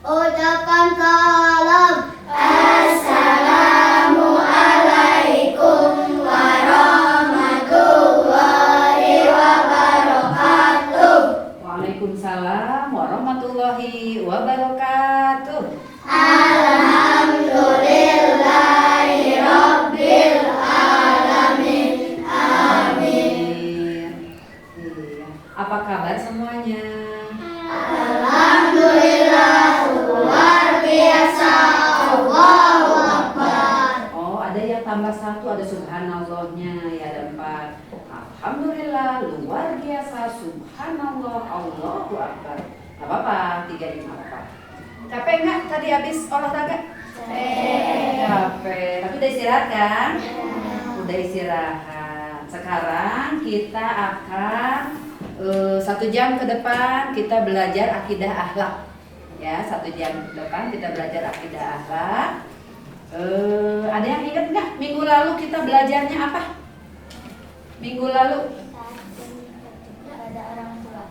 Ucapan salam. Assalamualaikum warahmatullahi wabarakatuh. Waalaikumsalam warahmatullahi wabarakatuh. Alhamdulillahi rabbil alamin. Amin. Iya. Apa kabar semuanya? Alhamdulillah luar biasa. Allahu Akbar. Oh, ada yang tambah satu, ada subhanallahnya, ya ada 4. Alhamdulillah luar biasa, subhanallah, Allahu Akbar. Gak apa-apa, 3 5 apa. Capek nggak tadi habis olahraga? Capek, tapi udah istirahat kan? Udah istirahat. Sekarang kita akan 1 jam ke depan kita belajar akidah akhlak. Ya, 1 jam ke depan kita belajar akidah akhlak. Ada yang ingat nggak minggu lalu kita belajarnya apa? Minggu lalu? Kepada orang tua.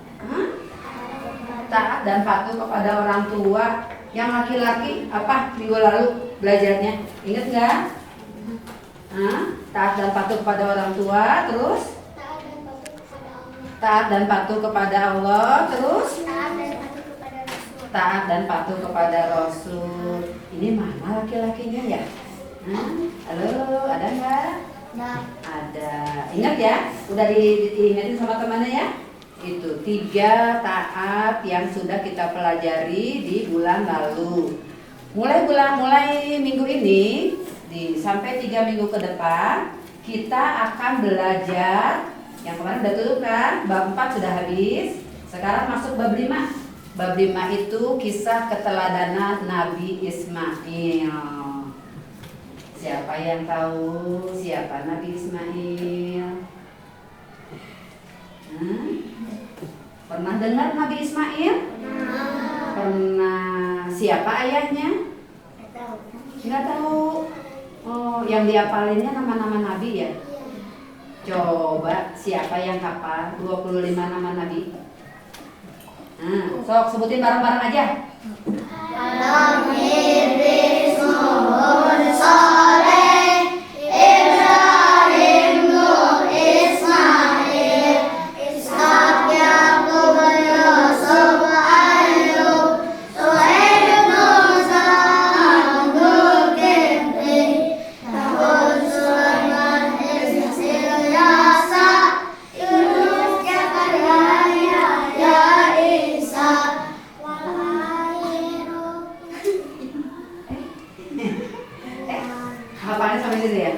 Taat dan patuh kepada orang tua. Yang laki-laki apa minggu lalu belajarnya? Ingat nggak? Taat dan patuh kepada orang tua. Terus? Taat dan patuh kepada Allah. Terus? Taat dan patuh kepada Rasul. Ini mana laki-lakinya ya? Halo, ada nggak? Ada. Ingat ya? Udah diingatin sama temannya ya? Itu 3 taat yang sudah kita pelajari di bulan lalu. Mulai minggu ini sampai 3 minggu ke depan kita akan belajar. Yang kemarin udah tutup kan? Bab 4 sudah habis. Sekarang masuk bab 5. Bab 5 itu kisah keteladanan Nabi Ismail. Siapa yang tahu siapa Nabi Ismail? Pernah dengar Nabi Ismail? Pernah. Siapa ayahnya? Nggak tahu. Oh, yang diapalinnya nama-nama Nabi ya? Coba siapa yang hafal 25 nama Nabi? Sok sebutin bareng-bareng aja. Adam, Idris, Nuh, Saleh, Ibrahim, Nuh, Ismail, Ishak, Yakub, Yusuf, Ayub, Shuaib, Musa, Zulkifli, Dawud, Sulaiman, Idris, Ilyasa, Yunus, Zakaria, Yahya, Isa, Hafalnya sampai situ ya?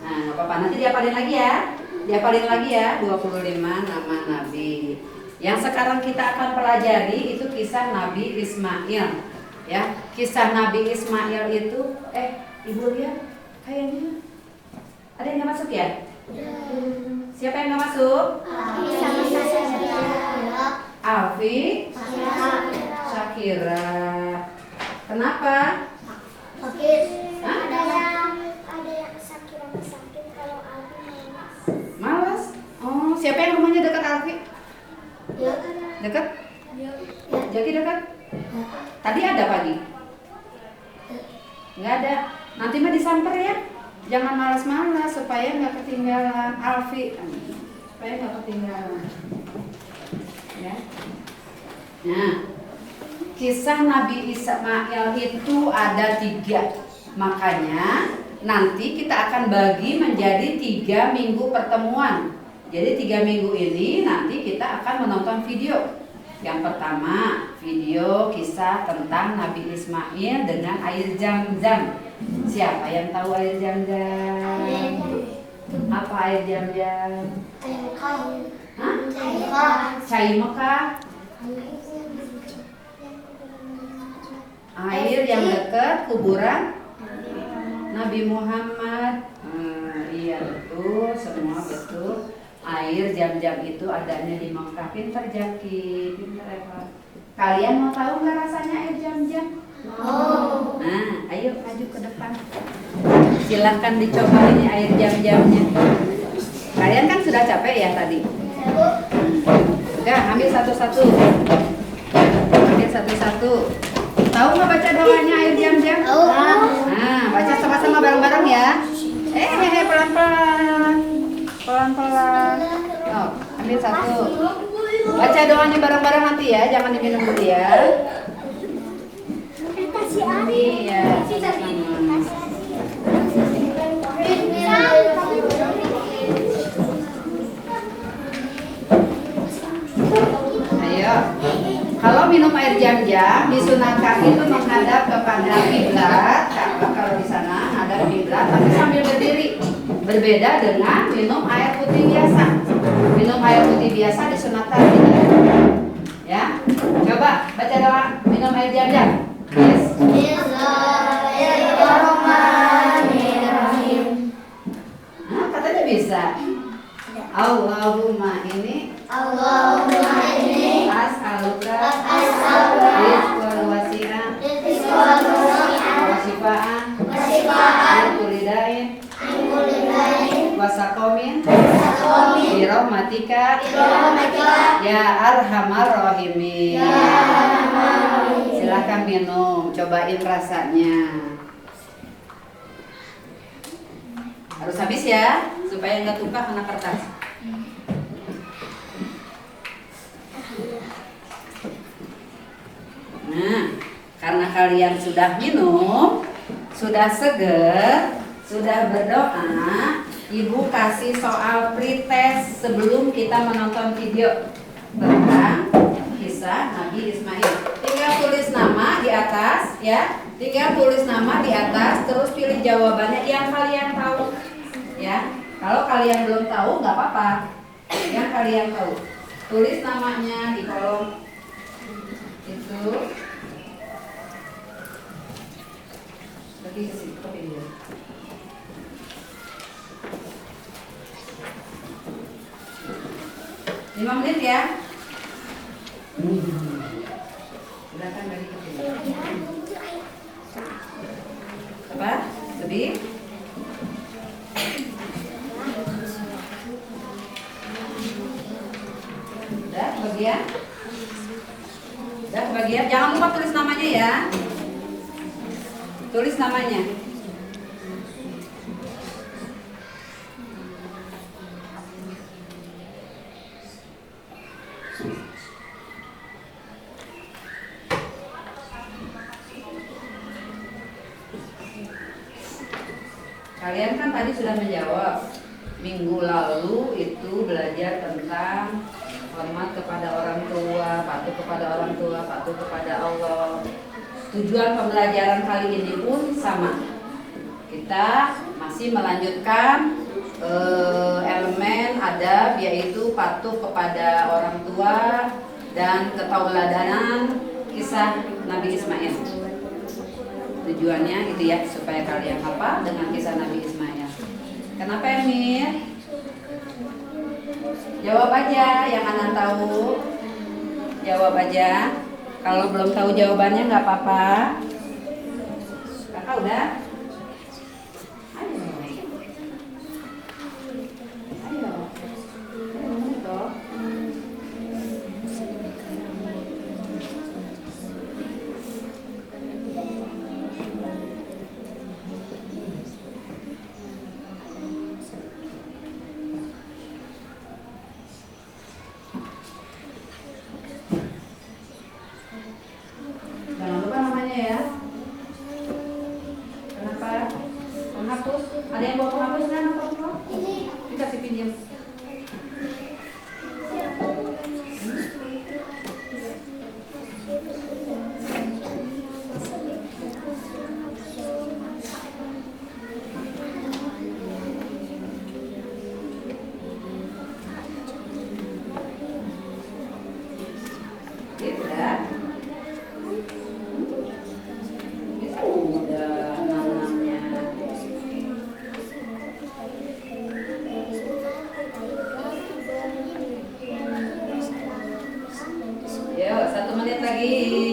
Nah, nggak apa-apa. Nanti diapalin lagi ya. Diapalin lagi ya 25 nama Nabi. Yang sekarang kita akan pelajari itu kisah Nabi Ismail. Ya, kisah Nabi Ismail itu Ibu lihat kayaknya ada yang nggak masuk ya? Siapa yang nggak masuk? Alfi, Syakira. Kenapa? Sakit. Hah? Ada yang sakit kalau aku Malas. Oh, siapa yang rumahnya dekat Alfi? Dekat? Jadi dekat? Tadi ada pagi? Nggak ada. Nanti mah disamper ya. Jangan malas-malas supaya nggak ketinggalan Alfi. Supaya nggak ketinggalan. Ya. Nah, kisah Nabi Ismail itu ada 3. Makanya nanti kita akan bagi menjadi 3 minggu pertemuan. Jadi 3 minggu ini nanti kita akan menonton video. Yang pertama, video kisah tentang Nabi Ismail dengan air Zam-Zam. Siapa yang tahu air Zam-Zam? Apa air Zam-Zam? Cai Mekah. Air yang dekat kuburan Nabi Muhammad. Iya betul, semua betul. Air Zam-Zam itu adanya di Mekah. Pinter Jaki, pinter Eva. Kalian mau tahu nggak rasanya air Zam-Zam? Oh. Nah, ayo maju ke depan. Silahkan dicoba ini air Zam-Zamnya. Kalian kan sudah capek ya tadi. Udah, ambil satu-satu. Ambil satu-satu. Tahu nggak baca doanya air jam-jam? Tahu. Nah, baca sama-sama bareng-bareng ya. Pelan-pelan. Pelan-pelan. Oh, ambil satu. Baca doanya bareng-bareng nanti ya, jangan diminum dulu ya. Kasih air. Iya, sama-sama. Ayo. Kalau minum air jam-jam disunahkan itu menghadap kepada kiblat. Kalau di sana menghadap kiblat, tapi sambil berdiri. Berbeda dengan minum air putih biasa. Minum air putih biasa disunahkan tidak. Ya, coba baca doa minum air jam-jam. Yes. Bismillahirrahmanirrahim. Nah, katanya bisa. Allahumma ini Allahumma inni as'aluka as'aluka rizqan wasi'an rizqan wasi'an wa shifaan wa shifaan min kulli da'in min kulli da'in wa saqamin saqamin bi rahmatika bi rahmatika ya arhamar rahimin. ya arhamar rahimin. Silakan minum, cobain rasanya. Harus habis ya, supaya nggak tumpah kena kertas. Nah, karena kalian sudah minum, sudah seger, sudah berdoa, Ibu kasih soal pretest sebelum kita menonton video tentang kisah Nabi Ismail. Tinggal tulis nama di atas ya, tinggal tulis nama di atas, terus pilih jawabannya yang kalian tahu ya. Kalau kalian belum tahu nggak apa-apa, yang kalian tahu tulis namanya di kolom itu. Lagi ke situ, kopi dulu. Lima menit ya. Silakan bagi ke sini. Apa? Lebih? Udah kebagian? Udah kebagian? Jangan lupa tulis namanya ya. Tulis namanya. Kalian kan tadi sudah menjawab. Minggu lalu itu belajar tentang hormat kepada orang tua, patuh kepada orang tua, patuh kepada Allah. Tujuan pembelajaran kali ini pun sama. Kita masih melanjutkan elemen adab, yaitu patuh kepada orang tua dan ketauladanan kisah Nabi Ismail. Tujuannya itu ya, supaya kalian hafal dengan kisah Nabi Ismail. Kenapa Emir? Jawab aja yang Anan tahu. Jawab aja. Kalau belum tahu jawabannya nggak apa-apa. Kakak udah? Ayo. Ayo. Ayo toh. Jangan lupa namanya ya. Kenapa? Penghapus. Ada yang bawa penghapus kan? Ini Dikasih pinjam. Udah. Udah namanya. Yuk, 1 menit lagi.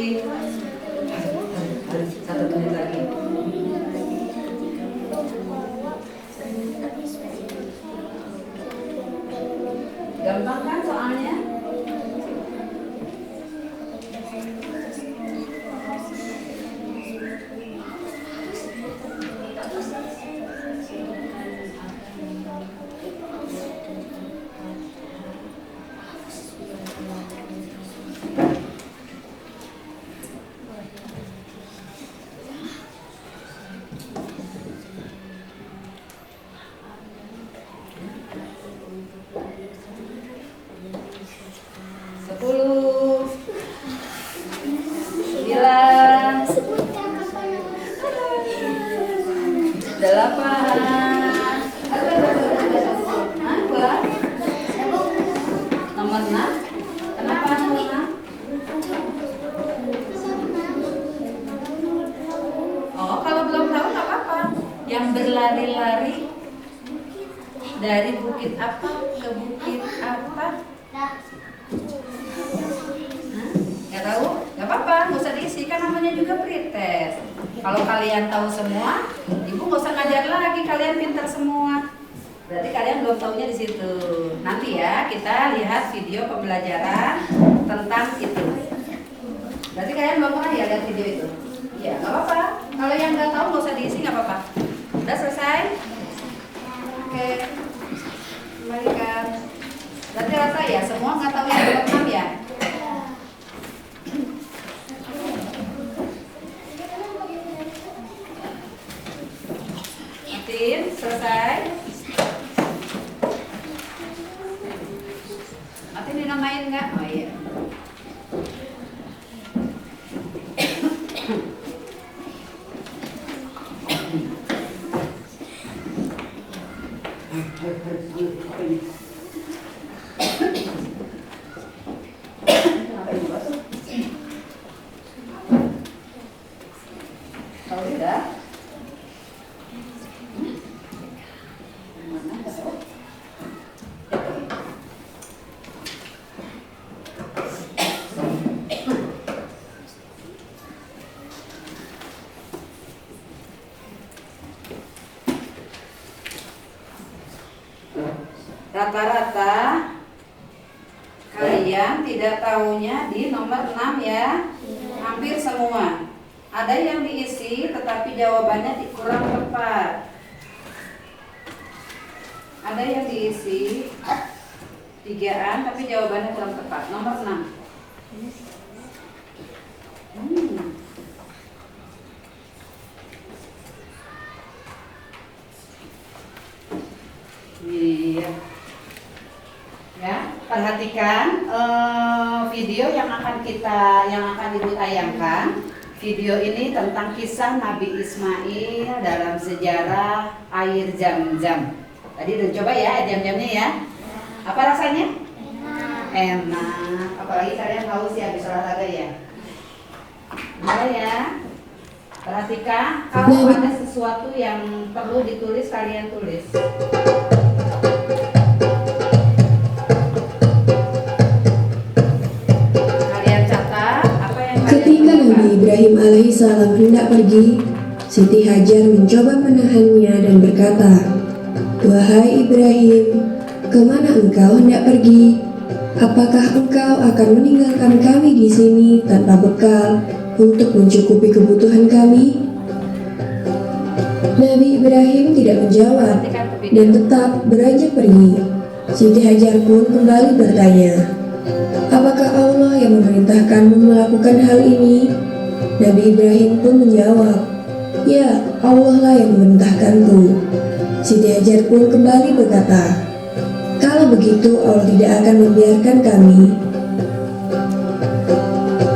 yang berlari-lari dari bukit apa ke bukit apa? Nggak tahu? Nggak apa-apa, nggak usah diisi, kan namanya juga pretest. Kalau kalian tahu semua, ibu nggak usah ngajar lagi, kalian pintar semua. Berarti kalian belum tahunya di situ. Nanti ya kita lihat video pembelajaran tentang itu. Berarti kalian belum pernah ya lihat video itu? Ya nggak apa-apa. Kalau yang nggak tahu nggak usah diisi, nggak apa-apa. Udah selesai? Oke. Kembalikan. Berarti rata ya, semua nggak tahu yang nomor 6 ya? Matiin, selesai. Matiin dinamain nggak? Oh iya. Tahu tidak? Rata-rata kalian tidak tahunya di nomor 6 ya. Hampir semua. Ada yang diisi tetapi jawabannya kurang tepat. Ada yang diisi 3-an tapi jawabannya kurang tepat. Nomor 6. Iya. Ya, perhatikan video yang akan ibu tayangkan. Video ini tentang kisah Nabi Ismail dalam sejarah air Zam-Zam. Tadi udah coba ya jam-jamnya ya. Apa rasanya? Enak. Apalagi kalian haus ya habis olahraga ya. Boleh ya. Perhatikan kalau ada sesuatu yang perlu ditulis kalian tulis. Ibrahim alaihissalam hendak pergi, Siti Hajar mencoba menahannya dan berkata, "Wahai Ibrahim, kemana engkau hendak pergi? Apakah engkau akan meninggalkan kami di sini tanpa bekal untuk mencukupi kebutuhan kami?" Nabi Ibrahim tidak menjawab dan tetap beranjak pergi. Siti Hajar pun kembali bertanya, "Apakah Allah yang memerintahkanmu melakukan hal ini?" Nabi Ibrahim pun menjawab, "Ya, Allah lah yang memerintahkanku." Siti Hajar pun kembali berkata, "Kalau begitu Allah tidak akan membiarkan kami."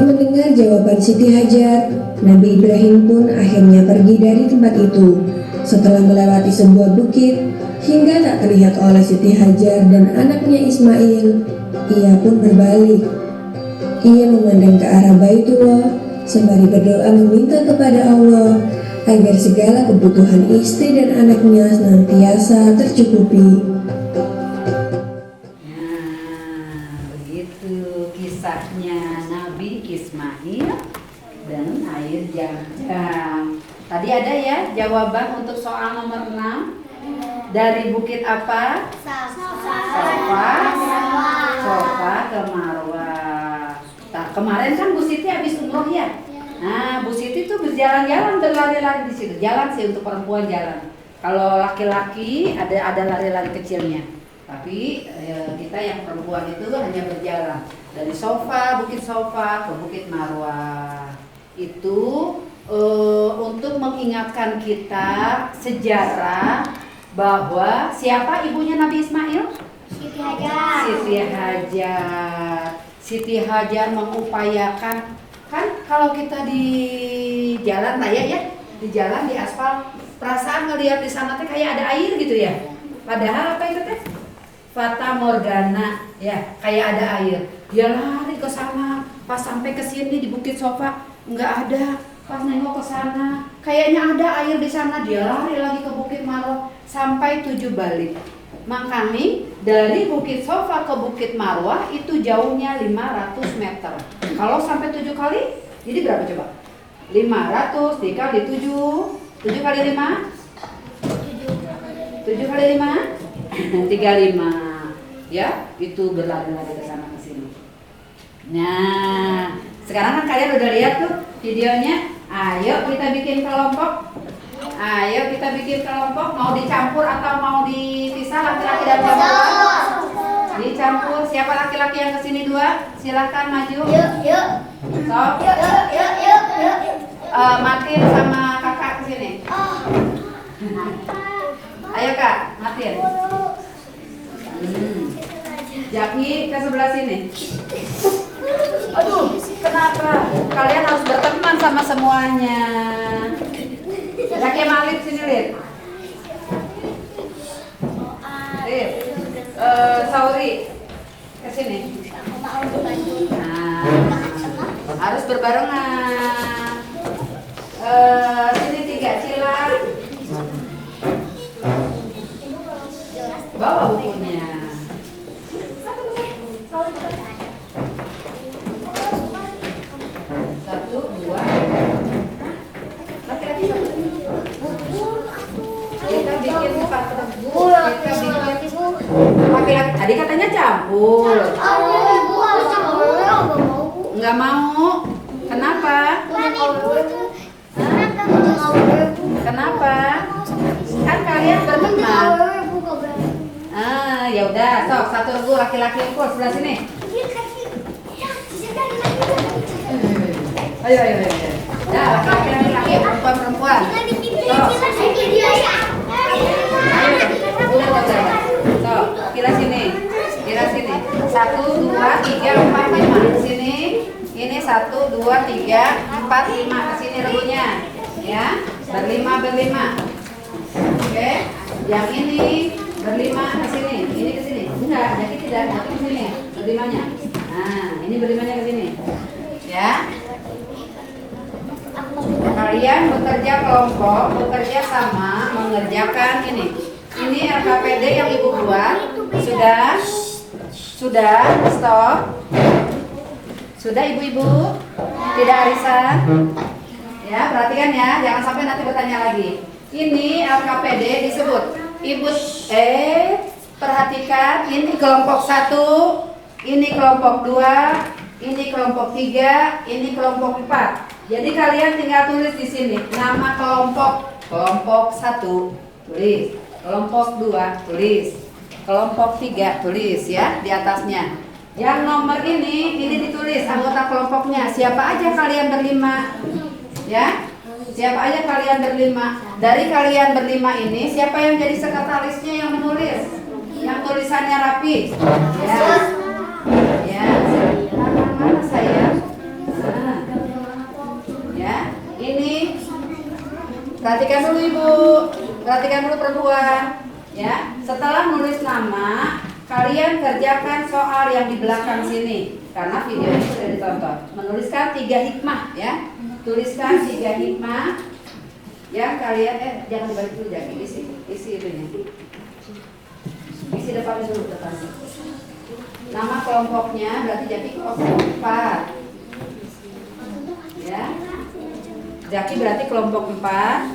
Mendengar jawaban Siti Hajar, Nabi Ibrahim pun akhirnya pergi dari tempat itu. Setelah melewati sebuah bukit, hingga tak terlihat oleh Siti Hajar dan anaknya Ismail, ia pun berbalik. Ia memandang ke arah Baitullah sembari berdoa meminta kepada Allah agar segala kebutuhan istri dan anaknya senantiasa tercukupi. Nah, begitu kisahnya Nabi Ismail dan air Zam-Zam. Tadi ada ya jawaban untuk soal nomor 6. Dari bukit apa? Sofa ke Marwah. Nah, kemarin kan Bu Siti habis umroh ya. Nah, Bu Siti tuh berjalan-jalan, berlari-lari di situ. Jalan sih untuk perempuan jalan. Kalau laki-laki ada lari-lari kecilnya. Tapi kita yang perempuan itu hanya berjalan dari Bukit Sofa ke Bukit Marwah. Itu untuk mengingatkan kita sejarah bahwa siapa ibunya Nabi Ismail? Siti Hajar. Siti Hajar. Siti Hajar mengupayakan, kan kalau kita di jalan raya ya, di jalan di aspal, perasaan ngelihat di sana teh kayak ada air gitu ya. Padahal apa itu teh? Fata Morgana ya, kayak ada air. Dia lari ke sana, pas sampai ke sini di Bukit Sofa nggak ada, Pas nengok ke sana, kayaknya ada air di sana. Dia lari lagi ke Bukit Marwah sampai 7 balik. Makanya dari Bukit Sofa ke Bukit Marwah itu jauhnya 500 meter. Kalau sampai 7 kali, jadi berapa coba? 500 dikali 7. 7 kali 5? 7 kali 5? 35. Ya, itu berlari-lari ke sana ke sini. Nah, sekarang kan kalian udah lihat tuh videonya. Ayo kita bikin kelompok. Ayo kita bikin kelompok. Mau dicampur atau mau dipisah laki-laki dan perempuan? Dicampur. Siapa laki-laki yang kesini 2? Silahkan maju. Yuk. Sok. Yuk. Martin sama kakak kesini. Ayo kak, Martin. Jaki ke sebelah sini. Aduh, kenapa? Kalian harus berteman sama semuanya. Jaki Malik sini, Lid. Lid. Sauri ke sini. Nah, harus berbarengan. Sini 3 Cila. Bawa bukunya. Satu, 2. Laki-laki satu. Kita bikin 4 rebus. Kita bikin laki-laki. Tadi katanya campur. Nggak mau. Kenapa? Kenapa? Kan kalian berteman. Ya udah, sok 1 regu laki-laki ikut sebelah sini. Ayo. Dah, laki-laki, perempuan. Sok. Sok, kira sini. 1, 2, 3, 4, 5. Sini. Ini 1, 2, 3, 4, 5. Kesini regunya. Ya, berlima. Oke, yang ini berlima ke sini. Ini ke sini. Enggak, jadi tidak ke sini. Berlimanya. Nah, ini berlimanya ke sini. Ya. Kalian bekerja kelompok, bekerja sama, mengerjakan ini. Ini LKPD yang Ibu buat. Sudah, stop. Sudah Ibu-ibu? Tidak Arisan? Ya, perhatikan ya, jangan sampai nanti bertanya lagi. Ini LKPD disebut. Ibu perhatikan, ini kelompok 1, ini kelompok 2, ini kelompok 3, ini kelompok 4. Jadi kalian tinggal tulis di sini nama kelompok. Kelompok 1 tulis, kelompok 2 tulis, kelompok 3 tulis ya di atasnya. Yang nomor ini ditulis anggota kelompoknya. Siapa aja kalian berlima? Ya, siapa aja kalian berlima? Dari kalian berlima ini, siapa yang jadi sekretarisnya yang menulis? Yang tulisannya rapi? Ya, mana saya? Nah. Ya, ini perhatikan dulu Ibu, perhatikan dulu perempuan. Ya, setelah nulis nama, kalian kerjakan soal yang di belakang sini karena video ini sudah ditonton. Menuliskan 3 hikmah ya. Tuliskan 3 hikmah yang kalian jangan dibalik dulu, jadi isi itunya. Isi depan dulu depan. Nama kelompoknya berarti jadi kelompok 4. Ya. Jaki berarti kelompok 4.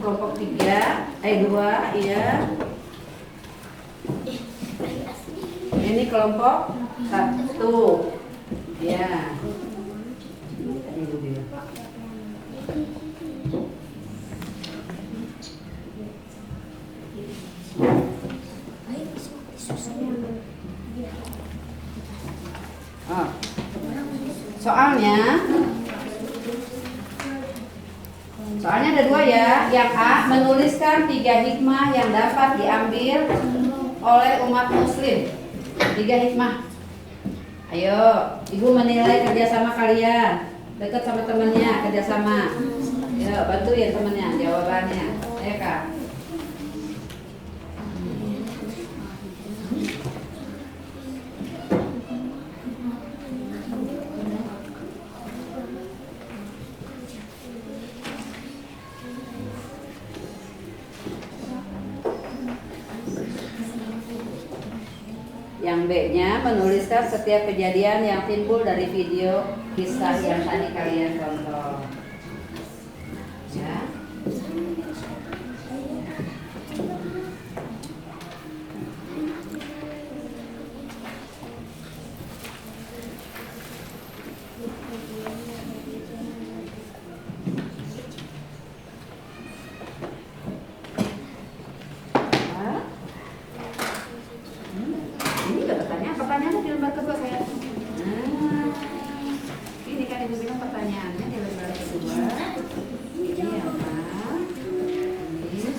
Kelompok 2 iya. Ini kelompok 1. Ya. Oh. Soalnya ada 2 ya. Yang A, menuliskan 3 hikmah yang dapat diambil oleh umat muslim. 3 hikmah. Ayo, Ibu menilai kerjasama kalian. Dekat sama temennya, kerjasama. Ayo, bantuin temennya jawabannya. Ayo Kak. B-nya menuliskan setiap kejadian yang timbul dari video kisah yang tadi kalian tonton. Ya. Ini juga pertanyaannya di lembar kedua saya. Ini kan ibu bilang pertanyaannya di lembar kedua. Ini apa? Ini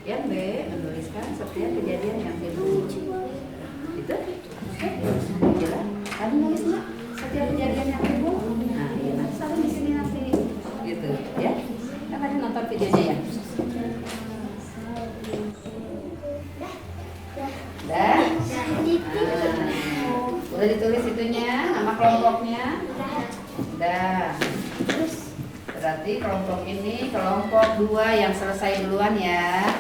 yang B menuliskan setiap kejadian yang timbul. Itu? Jelas? Tadi nulisnya setiap kejadian yang timbul. Nah, iya nanti salah di sini nanti. Gitu, ya? Kan tadi nonton videonya ya? Dah? Udah ditulis itunya, nama kelompoknya? Dah. Berarti kelompok ini kelompok 2 yang selesai duluan ya.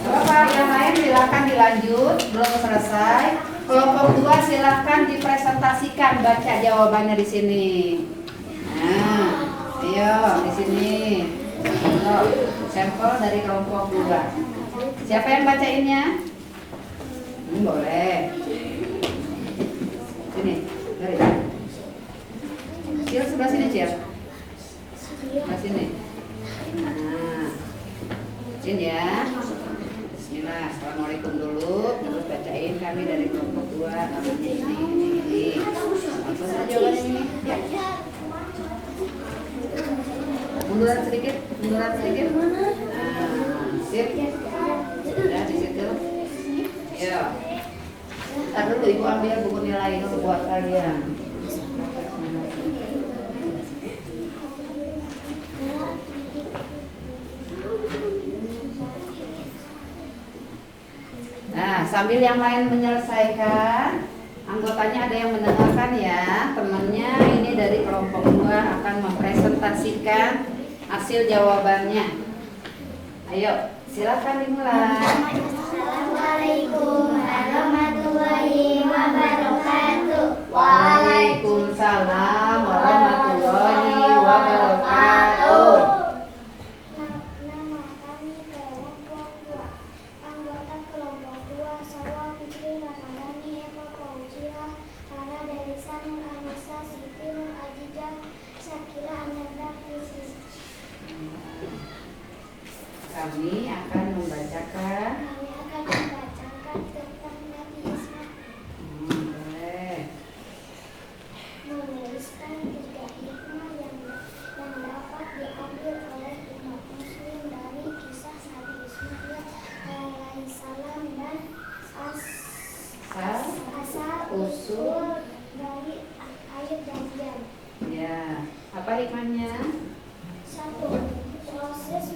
Bapak yang lain silakan dilanjut, belum selesai. Kelompok 2 silakan dipresentasikan, baca jawabannya di sini. Nah, ayo di sini. Sampel dari kelompok 2. Siapa yang bacainnya? Boleh. Sini, dari. Cil sebelah sini, Cil. Sebelah sini. Nah, sini ya. Bismillah, assalamualaikum dulu. Terus bacain kami dari kelompok 2 namanya ini. Apa saja jawabannya ini? Ya. Munduran sedikit. Nah, sip. Udah di situ. Ya. Ntar dulu ibu ambil buku nilai dulu buat kalian. Nah, sambil yang lain menyelesaikan, anggotanya ada yang mendengarkan ya. Temannya ini dari kelompok 2 akan mempresentasikan hasil jawabannya. Ayo, silakan dimulai. Assalamualaikum warahmatullahi wabarakatuh. Waalaikumsalam warahmatullahi wabarakatuh. Nama kami kelompok 2. Anggota kelompok 2 Sawa Fitri Ramadhani Eva Fauzia Rana Delisa Nur Anissa Siti Nur Ajijah Syakira Ananda Krisis. Kami akan membacakan Tentang Nabi Isa. Boleh. Menuliskan 3 hikmah yang dapat diambil oleh umat muslim dari kisah Nabi Ismail alaihissalam dan asal usul dari ayat dan jam. Ya, apa hikmahnya? 1. Proses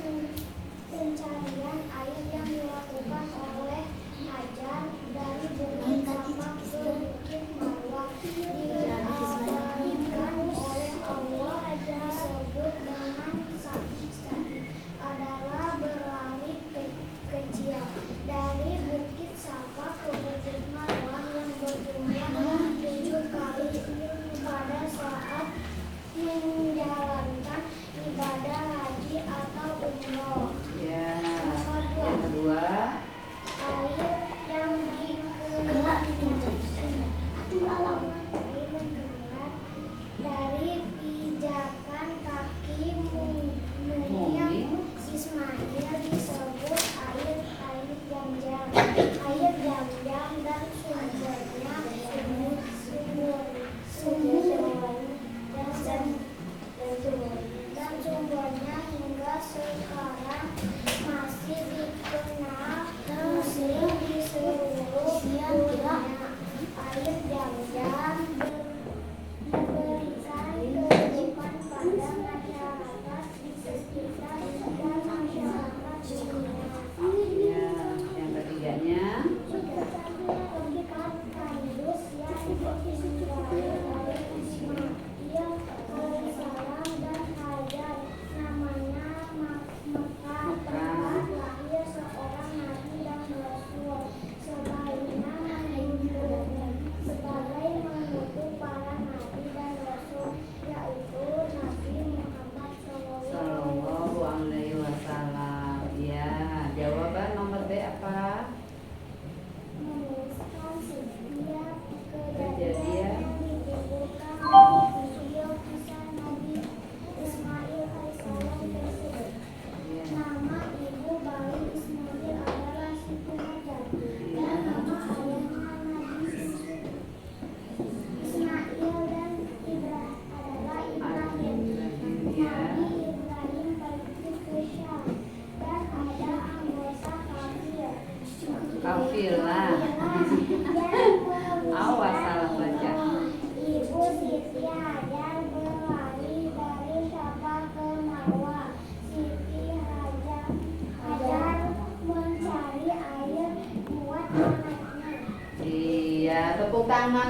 pencarian air yang dilakukan oleh Hajar dari Bukit Safa ke Bukit Marwah diabadikan oleh Allah disebut dengan Sa'i adalah berlari kecil dari Bukit Safa ke Bukit Marwah yang berjumlah 7 kali pada saat menjalankan ibadah haji atau umroh. Ya. Yang kedua.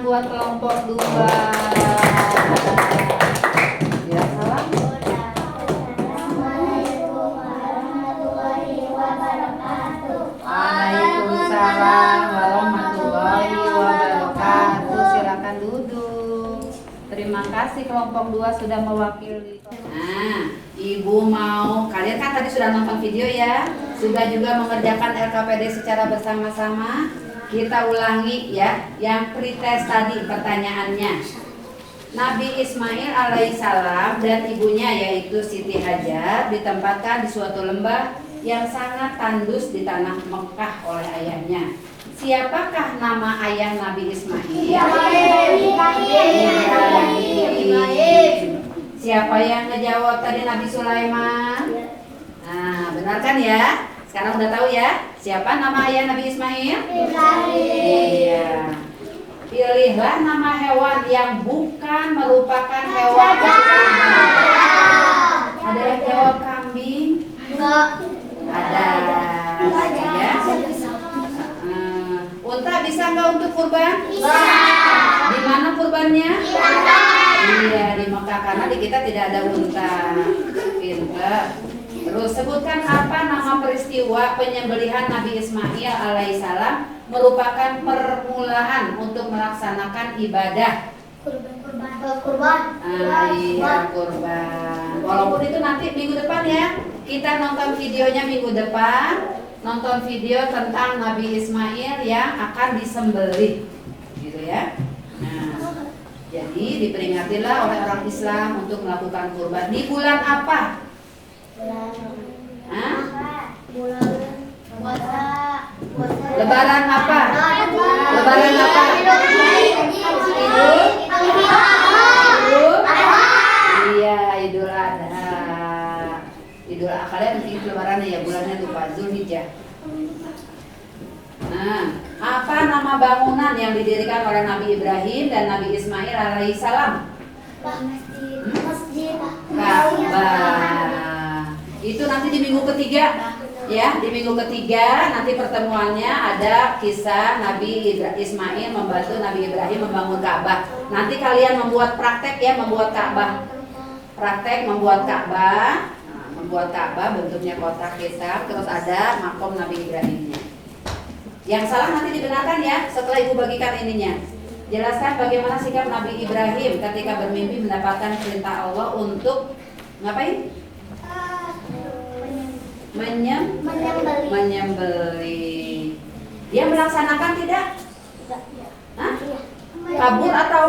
tangan buat kelompok 2. Ya, salam. Assalamualaikum warahmatullahi wabarakatuh. Waalaikumsalam warahmatullahi wabarakatuh. Silakan duduk. Terima kasih kelompok 2 sudah mewakili. Nah, Ibu mau, kalian kan tadi sudah nonton video ya, sudah juga mengerjakan LKPD secara bersama-sama. Kita ulangi ya, yang pretest tadi pertanyaannya. Nabi Ismail alaihissalam dan ibunya yaitu Siti Hajar ditempatkan di suatu lembah yang sangat tandus di tanah Mekah oleh ayahnya. Siapakah nama ayah Nabi Ismail? Ibrahim. Siapa yang ngejawab tadi Nabi Sulaiman? Nah, benar kan ya? Sekarang udah tahu ya? Siapa nama ayah Nabi Ismail? Iya. Pilihlah nama hewan yang bukan merupakan hewan kurban. Ada yang jawab kambing? Ada. Ya. Unta bisa nggak untuk kurban? Bisa. Di mana kurbannya? Iya, di Mekah, karena di kita tidak ada unta. Pinter. Terus sebutkan apa nama peristiwa penyembelihan Nabi Ismail alaihissalam merupakan permulaan untuk melaksanakan ibadah. Kurban. Iya, kurban. Walaupun itu nanti minggu depan ya. Kita nonton videonya minggu depan. Nonton video tentang Nabi Ismail yang akan disembelih. Gitu ya. Nah, jadi diperingatilah oleh orang Islam untuk melakukan kurban di bulan apa? Hah? Lebaran apa? Lebaran apa? Iya, Idul Adha. Idul Adha, kalian nanti lebarannya ya, bulannya lupa, Zulhijjah. Nah, apa nama bangunan yang didirikan oleh Nabi Ibrahim dan Nabi Ismail alaihissalam? Masjid. Ka'bah. Itu nanti di minggu ketiga. Ya, di minggu ketiga nanti pertemuannya ada kisah Nabi Ismail membantu Nabi Ibrahim membangun Ka'bah. Nanti kalian membuat praktek ya, membuat Ka'bah. Praktek membuat Ka'bah. Nah, membuat Ka'bah bentuknya kotak hitam, terus ada makom Nabi Ibrahimnya. Yang salah nanti dibenarkan ya setelah ibu bagikan ininya. Jelaskan bagaimana sikap Nabi Ibrahim ketika bermimpi mendapatkan perintah Allah untuk ngapain? Menyembelih. Dia melaksanakan tidak? Hah? Kabur atau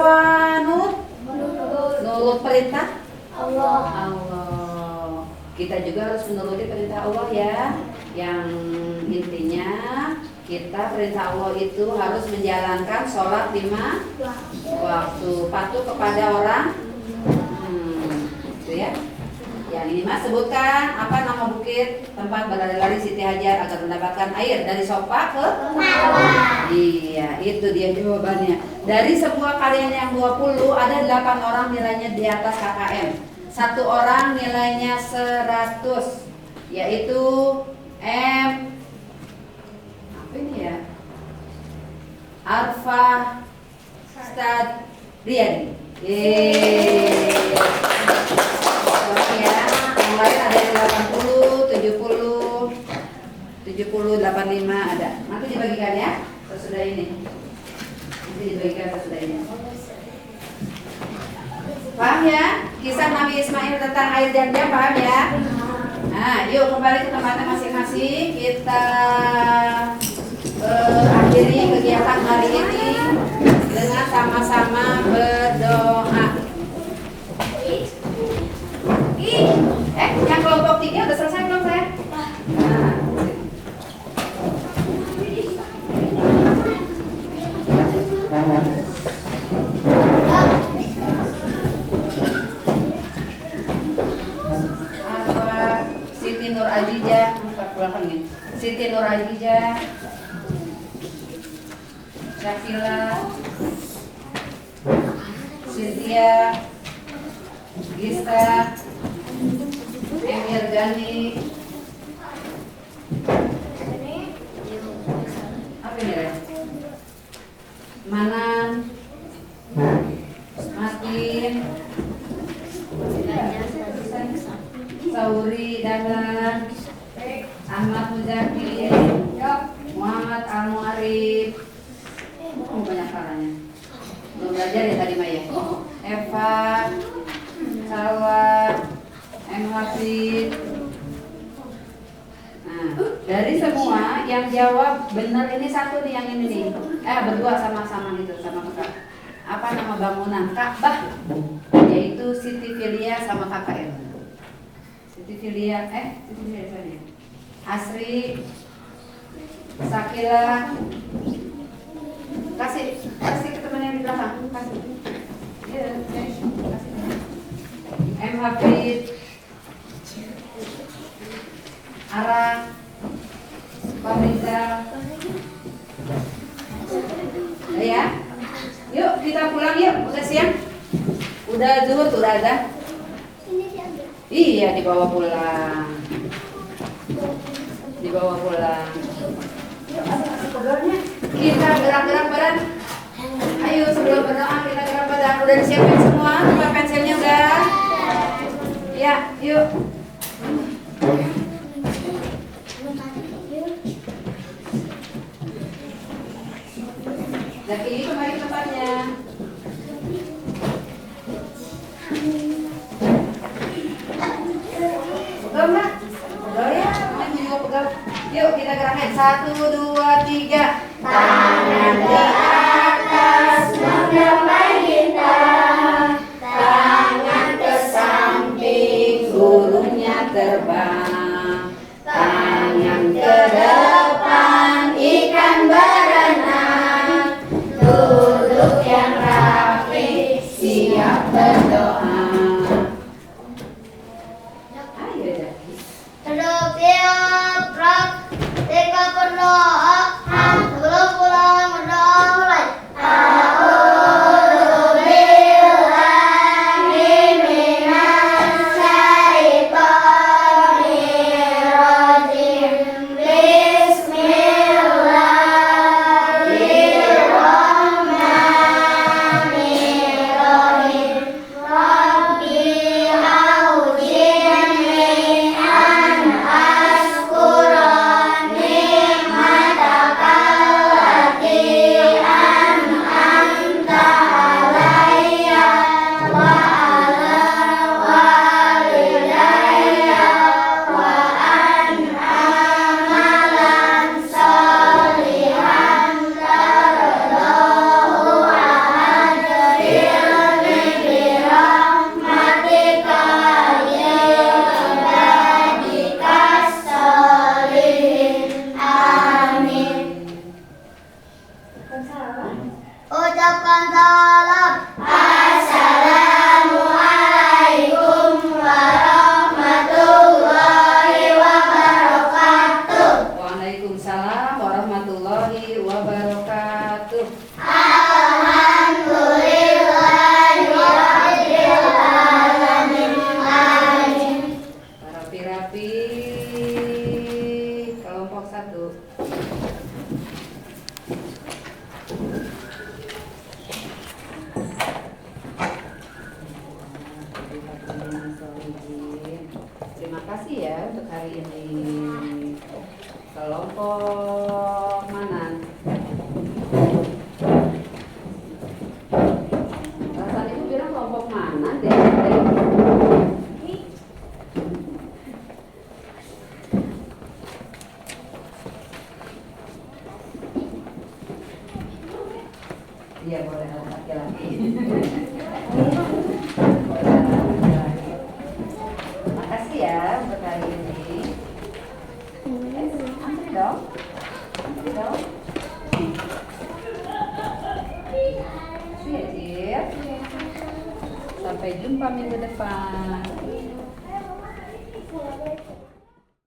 nurut perintah Allah. Kita juga harus menuruti perintah Allah ya. Yang intinya kita perintah Allah itu harus menjalankan sholat 5 waktu, patuh kepada orang. Itu ya. Yang ini mas, sebutkan apa nama bukit tempat berlari-lari Siti Hajar agar mendapatkan air dari Sofa ke Marwah. Iya, itu dia jawabannya. Dari sebuah kalian yang 20 ada 8 orang nilainya di atas KKM. 1 orang nilainya 100, yaitu M. Apa ini ya? Arfa Stadrian. Ya, yang lain ada yang 80, 70, 85 ada. Nanti dibagikan ya, sesudah ini. Nanti dibagikan sesudah ini. Paham ya? Kisah Nabi Ismail tentang air jam-jam, paham ya? Nah, yuk kembali ke tempatnya masing-masing. Kita akhiri kegiatan hari ini dengan sama-sama berdoa. Yang kelompok 3 udah selesai belum saya? Nah. Apa? Siti Nur Azizah, Siti Nur Azizah, Syakila, Cynthia, Gista, Emir Gani. Apa ini ya? Manan, Yasin, Sauri Dahlan, Ahmad Muzakir, Muhammad Al-Mu'arif. Oh, banyak kalanya. Belum belajar ya tadi Maya. Eva, Salwa, M. Hafid. Nah, dari semua yang jawab benar ini satu nih yang ini nih. Berdua sama-sama gitu sama kakak. Apa nama bangunan Ka'bah? Yaitu Siti Filia sama kakak ya. Siti Filia sorry. Asri, Sakila, kasih ke teman yang di belakang, kasih. Iya, kasih. M. Hafid, Ara, Fahriza. Ya, yuk kita pulang yuk, udah siang. Udah zuhur, udah ada. Iya, dibawa pulang. Kita gerak-gerak badan. Ayo sebelum berdoa kita gerak badan. Udah disiapin semua, pensilnya udah. Ya, yuk. Zaki, kembali ke tempatnya. Pegang nggak? Pegang ya, main juga pegang. Yuk kita gerakin 1, 2, 3. Tangan di atas menggapai bintang, tangan ke samping burungnya terbang, tangan ke depan ikan berenang, duduk yang rapi siap berdoa. Ayo Jaki. Ketika berdoa, sebelum pulang berdoa mulai. A'udzu billahi minas syaitonir rajim. Bismillahirrahmanirrahim. Rabbi auzi'ni an ashkura ni'mataka allati an'amta alayya wa ala walidayya wa an amalan sholihan tardahu wa adkhilni bi rahmatika ya ibadikas sholihin. Amin. Ucapkan salam. Assalamualaikum warahmatullahi wabarakatuh. Waalaikumsalam warahmatullahi wabarakatuh. Alhamdulillahirabbil alamin. Amin. Rapi-rapi. Kelompok 1. Terima kasih ya untuk hari ini. Kelompok mana? Tadi ibu bilang kelompok mana deh? Iya boleh laki-laki. Makasih ya untuk hari ini. Antri dong. See ya, Cil. Sampai jumpa minggu depan.